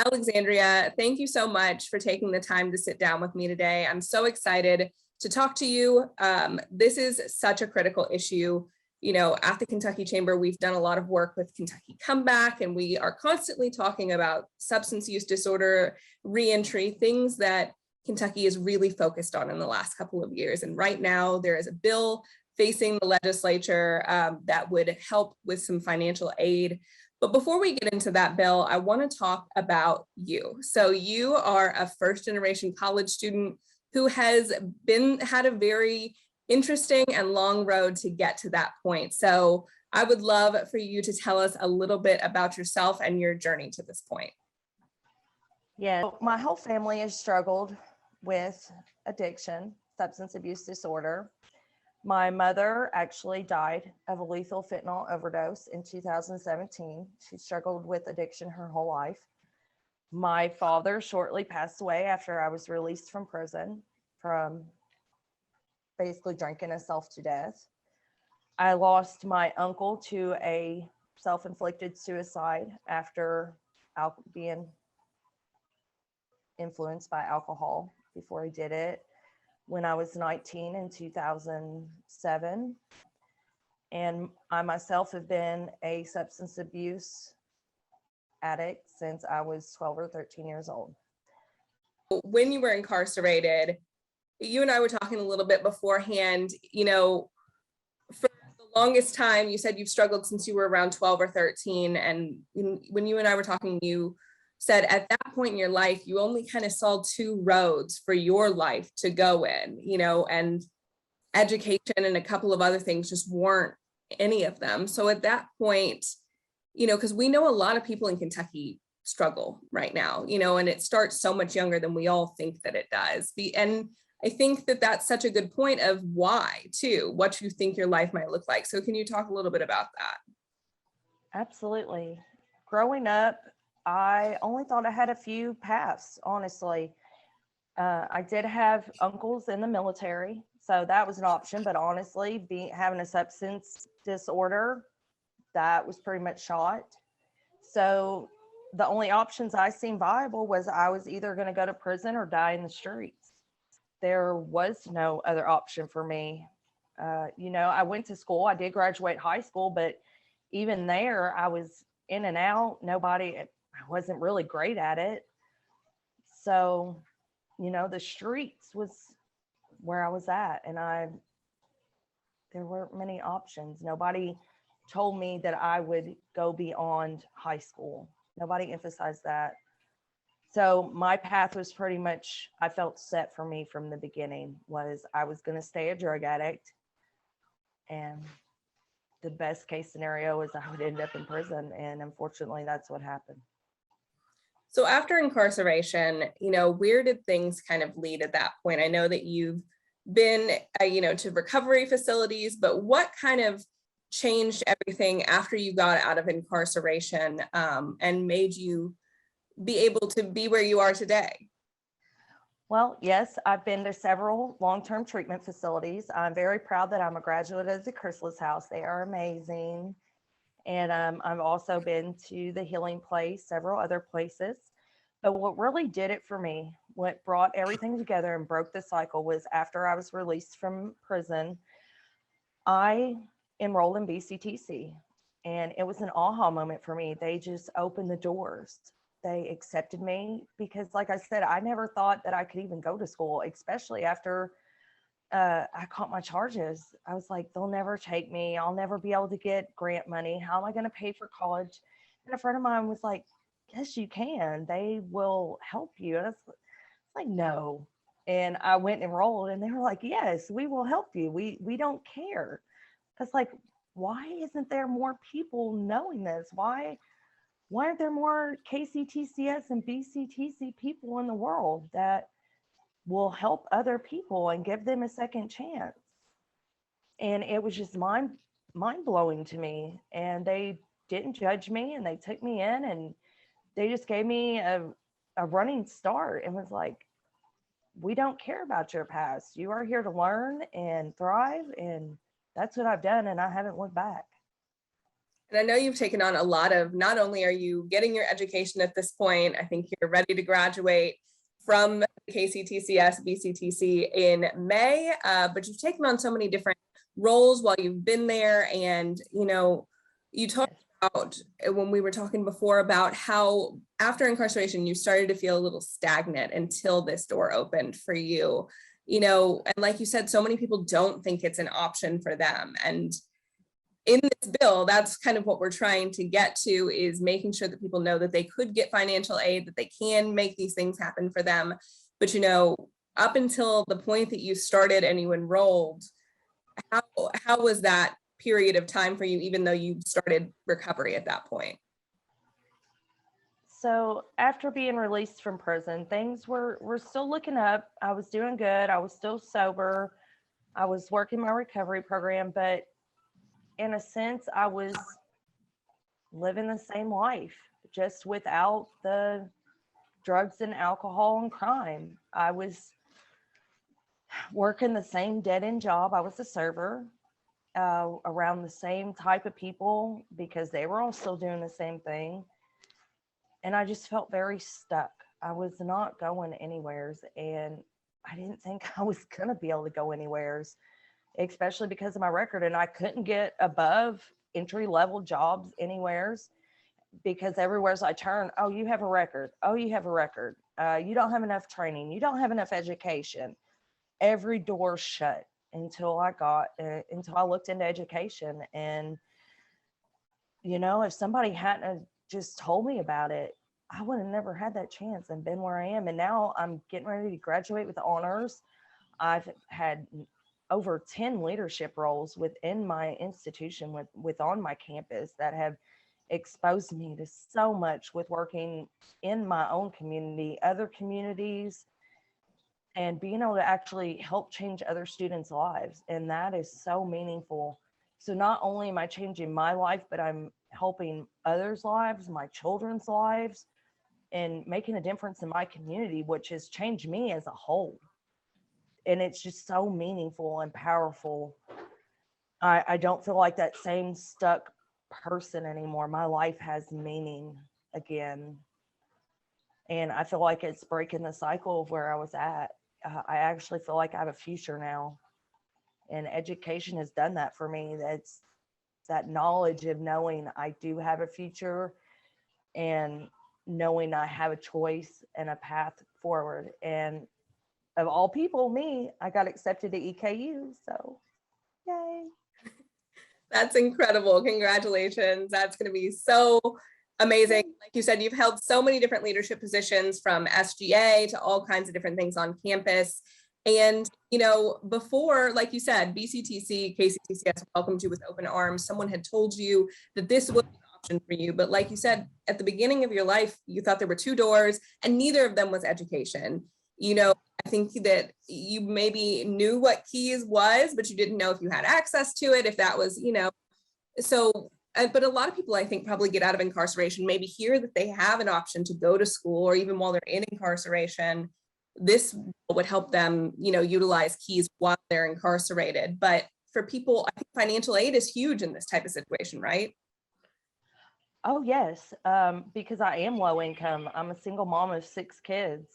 Alexandria, thank you so much for taking the time to sit down with me today. I'm so excited to talk to you. This is such a critical issue. You know, at the Kentucky Chamber, we've done a lot of work with Kentucky Comeback, and we are constantly talking about substance use disorder, reentry, things that Kentucky is really focused on in the last couple of years. And right now, there is a bill facing the legislature that would help with some financial aid. But before we get into that, Bill, I want to talk about you. So you are a first-generation college student who has had a very interesting and long road to get to that point. So I would love for you to tell us a little bit about yourself and your journey to this point. Yeah, my whole family has struggled with addiction, substance abuse disorder. My mother actually died of a lethal fentanyl overdose in 2017. She struggled with addiction her whole life. My father shortly passed away after I was released from prison from basically drinking himself to death. I lost my uncle to a self-inflicted suicide after being influenced by alcohol before he did it when I was 19 in 2007. And I myself have been a substance abuse addict since I was 12 or 13 years old. When you were incarcerated, you and I were talking a little bit beforehand, you know, for the longest time, you said you've struggled since you were around 12 or 13. And when you and I were talking, you said at that point in your life, you only kind of saw two roads for your life to go in, you know, and education and a couple of other things just weren't any of them. So at that point, you know, because we know a lot of people in Kentucky struggle right now, you know, and it starts so much younger than we all think that it does. And I think that that's such a good point of why, too, what you think your life might look like. So can you talk a little bit about that? Absolutely. Growing up, I only thought I had a few paths, honestly. I did have uncles in the military, so that was an option. But honestly, having a substance disorder, that was pretty much shot. So the only options I seen viable was I was either going to go to prison or die in the streets. There was no other option for me. You know, I went to school. I did graduate high school, but even there, I was in and out. I wasn't really great at it. So, you know, the streets was where I was at, and there weren't many options. Nobody told me that I would go beyond high school. Nobody emphasized that. So my path was pretty much, I felt set for me from the beginning, was I was going to stay a drug addict. And the best case scenario is I would end up in prison. And unfortunately, that's what happened. So after incarceration, you know, where did things kind of lead at that point? I know that you've been, you know, to recovery facilities, but what kind of changed everything after you got out of incarceration and made you be able to be where you are today? Well, yes, I've been to several long-term treatment facilities. I'm very proud that I'm a graduate of the Chrysalis House. They are amazing. And I've also been to the Healing Place, several other places. But what really did it for me, what brought everything together and broke the cycle, was after I was released from prison, I enrolled in BCTC. And it was an aha moment for me. They just opened the doors. They accepted me because, like I said, I never thought that I could even go to school, especially after I caught my charges. I was like, they'll never take me. I'll never be able to get grant money. How am I going to pay for college? And a friend of mine was like, yes, you can. They will help you. And I was like, no. And I went and enrolled, and they were like, yes, we will help you. We don't care. I was like, why isn't there more people knowing this? Why aren't there more KCTCS and BCTC people in the world that will help other people and give them a second chance? And it was just mind blowing to me. And they didn't judge me, and they took me in, and they just gave me a running start and was like, we don't care about your past. You are here to learn and thrive. And that's what I've done. And I haven't looked back. And I know you've taken on a lot of, not only are you getting your education at this point, I think you're ready to graduate from KCTCS, BCTC in May, but you've taken on so many different roles while you've been there. And, you talked about, when we were talking before, about how after incarceration, you started to feel a little stagnant until this door opened for you, and like you said, so many people don't think it's an option for them. And in this bill, that's kind of what we're trying to get to, is making sure that people know that they could get financial aid, that they can make these things happen for them. But, up until the point that you started and you enrolled, how was that period of time for you, even though you started recovery at that point? So after being released from prison, things were still looking up. I was doing good. I was still sober. I was working my recovery program, but in a sense, I was living the same life, just without the drugs and alcohol and crime. I was working the same dead-end job. I was a server, around the same type of people because they were all still doing the same thing. And I just felt very stuck. I was not going anywheres, and I didn't think I was going to be able to go anywheres, especially because of my record. And I couldn't get above entry-level jobs anywheres because everywhere's I turn, oh, you have a record. Oh, you have a record. You don't have enough training. You don't have enough education. Every door shut until I looked into education. And, if somebody hadn't just told me about it, I would have never had that chance and been where I am. And now I'm getting ready to graduate with honors. I've had over 10 leadership roles within my institution with on my campus that have exposed me to so much with working in my own community, other communities, and being able to actually help change other students' lives. And that is so meaningful. So not only am I changing my life, but I'm helping others' lives, my children's lives, and making a difference in my community, which has changed me as a whole. And it's just so meaningful and powerful. I don't feel like that same stuck person anymore. My life has meaning again. And I feel like it's breaking the cycle of where I was at. I actually feel like I have a future now. And education has done that for me. That's that knowledge of knowing I do have a future and knowing I have a choice and a path forward. And of all people, me, I got accepted to EKU. So, yay. That's incredible. Congratulations. That's going to be so amazing. Like you said, you've held so many different leadership positions, from SGA to all kinds of different things on campus. And, before, like you said, BCTC, KCTCS welcomed you with open arms. Someone had told you that this was an option for you. But like you said, at the beginning of your life, you thought there were two doors and neither of them was education. I think that you maybe knew what keys was, but you didn't know if you had access to it, if that was, so, but a lot of people, I think, probably get out of incarceration, maybe hear that they have an option to go to school, or even while they're in incarceration, this would help them, utilize keys while they're incarcerated. But for people, I think financial aid is huge in this type of situation, right? Oh, yes. Because I am low income. I'm a single mom of 6 kids.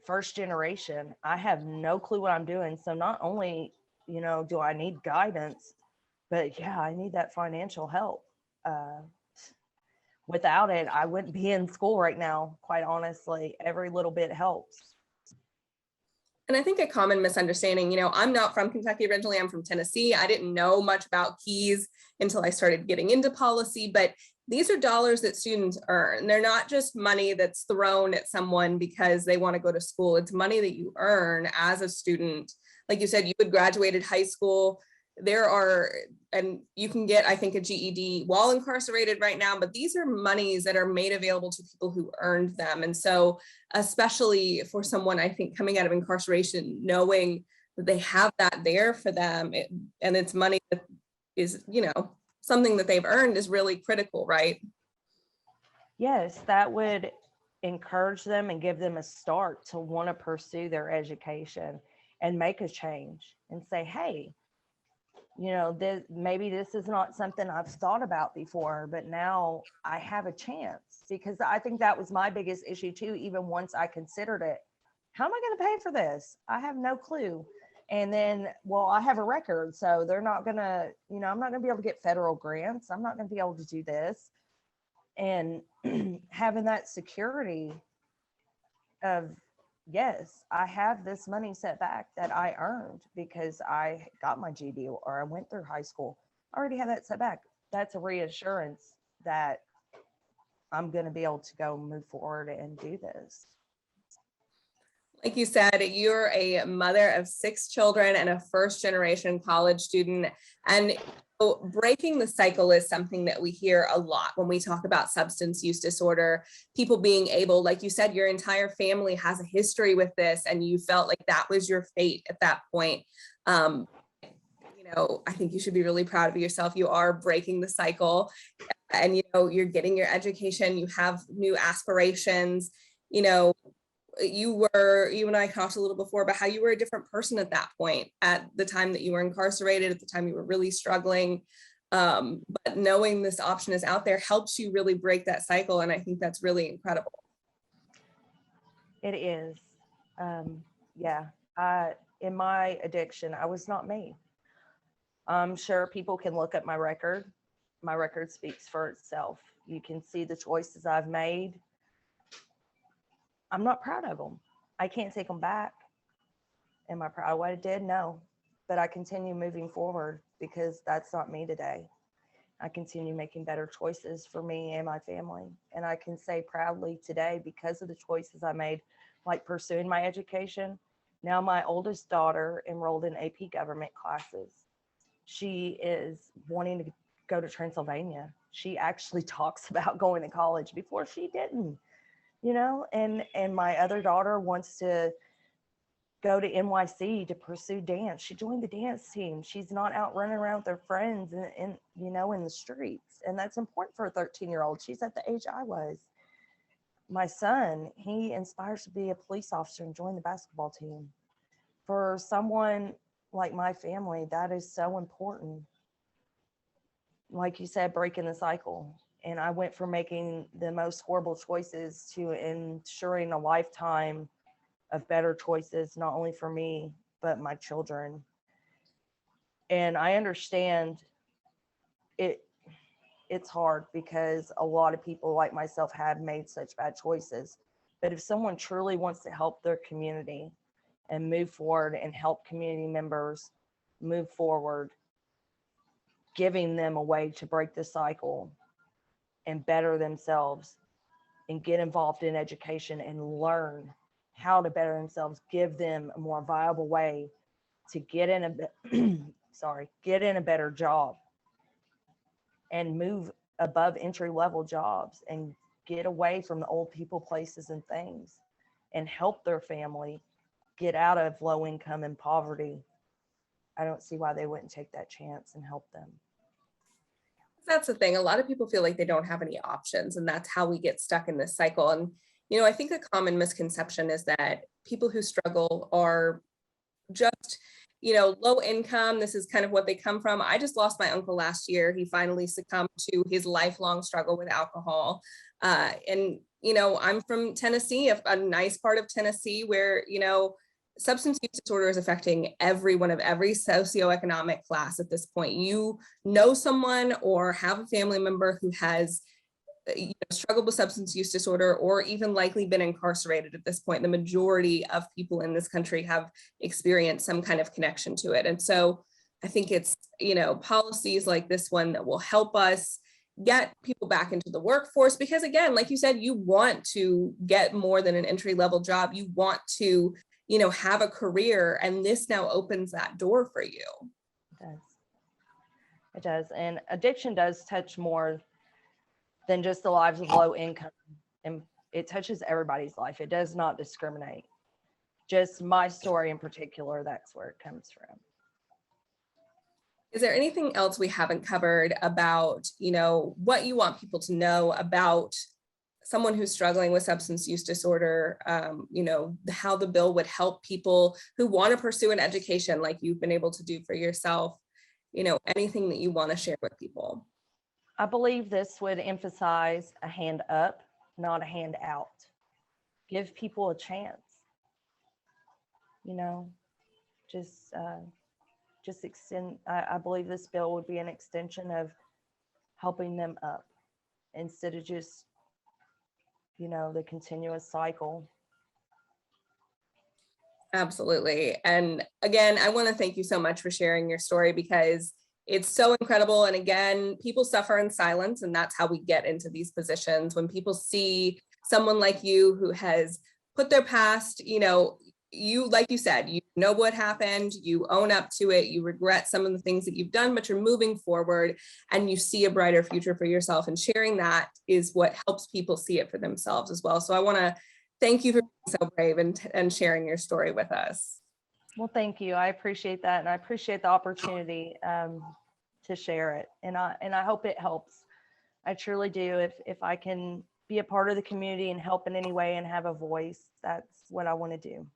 First generation. I have no clue what I'm doing. So not only, do I need guidance, but yeah, I need that financial help. Without it, I wouldn't be in school right now. Quite honestly, every little bit helps. And I think a common misunderstanding, I'm not from Kentucky originally, I'm from Tennessee. I didn't know much about keys until I started getting into policy, but these are dollars that students earn. They're not just money that's thrown at someone because they want to go to school. It's money that you earn as a student. Like you said, you had graduated high school. And you can get, I think, a GED while incarcerated right now, but these are monies that are made available to people who earned them. And so, especially for someone, I think, coming out of incarceration, knowing that they have that there for them, and it's money that is, something that they've earned, is really critical, right? Yes, that would encourage them and give them a start to want to pursue their education and make a change and say, hey, maybe this is not something I've thought about before, but now I have a chance, because I think that was my biggest issue too. Even once I considered it, how am I going to pay for this? I have no clue. And then, well, I have a record, so they're not going to, I'm not going to be able to get federal grants. I'm not going to be able to do this. And having that security of, yes, I have this money set back that I earned because I got my GED or I went through high school. I already have that set back. That's a reassurance that I'm going to be able to go move forward and do this. Like you said, you're a mother of 6 children and a first-generation college student. And breaking the cycle is something that we hear a lot when we talk about substance use disorder. People being able, like you said, your entire family has a history with this, and you felt like that was your fate at that point. I think you should be really proud of yourself. You are breaking the cycle, and you're getting your education. You have new aspirations. You and I talked a little before about how you were a different person at that point, at the time that you were incarcerated, at the time you were really struggling. But knowing this option is out there helps you really break that cycle. And I think that's really incredible. It is. In my addiction, I was not me. I'm sure people can look at my record. My record speaks for itself. You can see the choices I've made. I'm not proud of them. I can't take them back. Am I proud of what I did? No. But I continue moving forward because that's not me today. I continue making better choices for me and my family. And I can say proudly today, because of the choices I made, like pursuing my education. Now my oldest daughter enrolled in AP government classes. She is wanting to go to Transylvania. She actually talks about going to college. Before she didn't. And my other daughter wants to go to NYC to pursue dance. She joined the dance team. She's not out running around with her friends in the streets. And that's important for a 13-year-old. She's at the age I was. My son, he inspires to be a police officer and join the basketball team. For someone like my family, that is so important. Like you said, breaking the cycle. And I went from making the most horrible choices to ensuring a lifetime of better choices, not only for me, but my children. And I understand it's hard because a lot of people like myself have made such bad choices. But if someone truly wants to help their community and move forward and help community members move forward, giving them a way to break the cycle and better themselves and get involved in education and learn how to better themselves, give them a more viable way to get in a better job and move above entry level jobs and get away from the old people, places and things, and help their family get out of low income and poverty. I don't see why they wouldn't take that chance and help them. That's the thing. A lot of people feel like they don't have any options, and that's how we get stuck in this cycle. And, I think a common misconception is that people who struggle are just, low income. This is kind of what they come from. I just lost my uncle last year. He finally succumbed to his lifelong struggle with alcohol. I'm from Tennessee, a nice part of Tennessee where, substance use disorder is affecting everyone of every socioeconomic class at this point. You know someone or have a family member who has struggled with substance use disorder or even likely been incarcerated at this point. The majority of people in this country have experienced some kind of connection to it. And so I think it's, policies like this one that will help us get people back into the workforce, because again, like you said, you want to get more than an entry-level job. You want to have a career, and this now opens that door for you. It does. And addiction does touch more than just the lives of low income, and it touches everybody's life. It does not discriminate. Just my story in particular, that's where it comes from. Is there anything else we haven't covered about, what you want people to know about someone who's struggling with substance use disorder, how the bill would help people who want to pursue an education like you've been able to do for yourself? anything that you want to share with people. I believe this would emphasize a hand up, not a hand out. Give people a chance. Just extend. I believe this bill would be an extension of helping them up instead of just, the continuous cycle. Absolutely. And again, I want to thank you so much for sharing your story, because it's so incredible. And again, people suffer in silence, and that's how we get into these positions. When people see someone like you who has put their past, you, like you said, you know what happened, you own up to it, you regret some of the things that you've done, but you're moving forward and you see a brighter future for yourself. And sharing that is what helps people see it for themselves as well. So I want to thank you for being so brave and sharing your story with us. Well, thank you. I appreciate that. And I appreciate the opportunity to share it. And I hope it helps. I truly do. If I can be a part of the community and help in any way and have a voice, that's what I want to do.